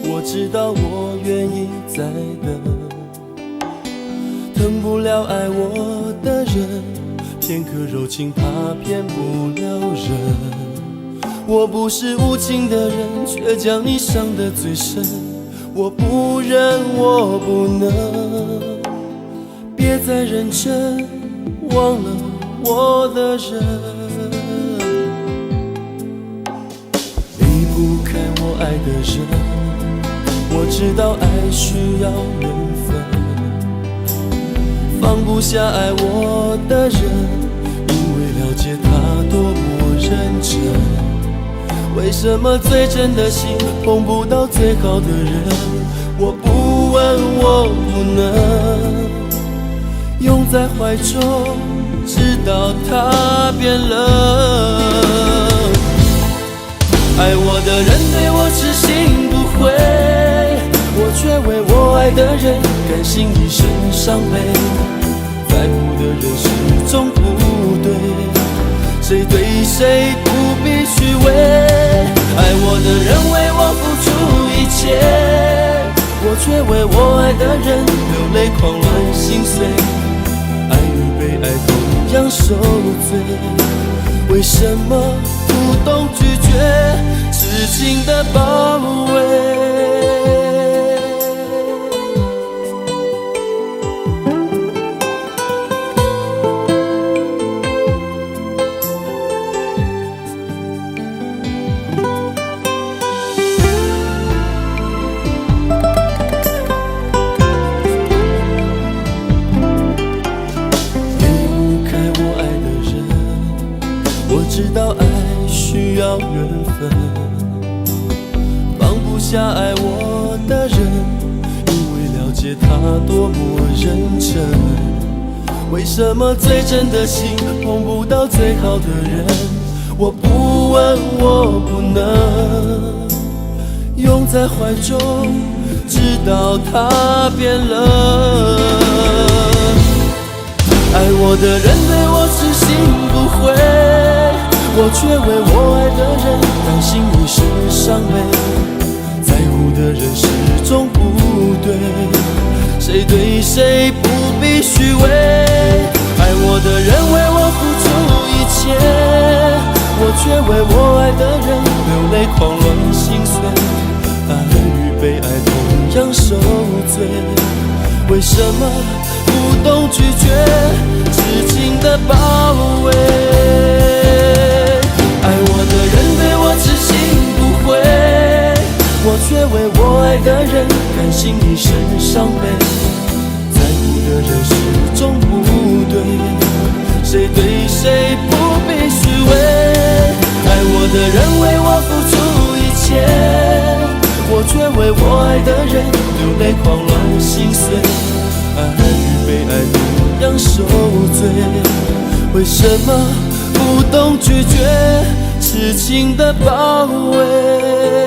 我知道我愿意再等，疼不了爱我的人，片刻柔情怕骗不了人。我不是无情的人，却将你伤得最深。我不忍，我不能，别再认真，忘了我的人。离不开我爱的人，我知道爱需要缘分，放不下爱我的人，因为了解他多么认真。为什么最真的心碰不到最好的人？我不问，我不能拥在怀中，直到他变冷。爱我的人对我痴心不悔，我却为我爱的人甘心一生伤悲。在乎的人始终不对，谁对谁不必虚伪。爱我的人为我付出一切，我却为我爱的人流泪狂乱心碎。爱与被爱同样受罪，为什么不懂拒绝痴情的包围？我知道爱需要缘分，放不下爱我的人，因为了解他多么认真。为什么最真的心碰不到最好的人？我不问，我不能拥在怀中，直到他变冷。爱我的人对我痴心不悔，我却为我爱的人甘心一生伤悲。在乎的人始终不对，谁对谁不必虚伪。爱我的人为我付出一切，我却为我爱的人流泪狂乱心碎。爱与被爱同样受罪，为什么不懂拒绝痴情的包围？爱我的人对我痴心不悔，我却为我爱的人甘心一生伤悲。在乎的人始终不对，谁对谁不必虚伪。爱我的人为我付出一切，我却为我爱的人流泪狂乱心碎。爱与被爱同样受罪，为什么不懂拒绝痴情的包围？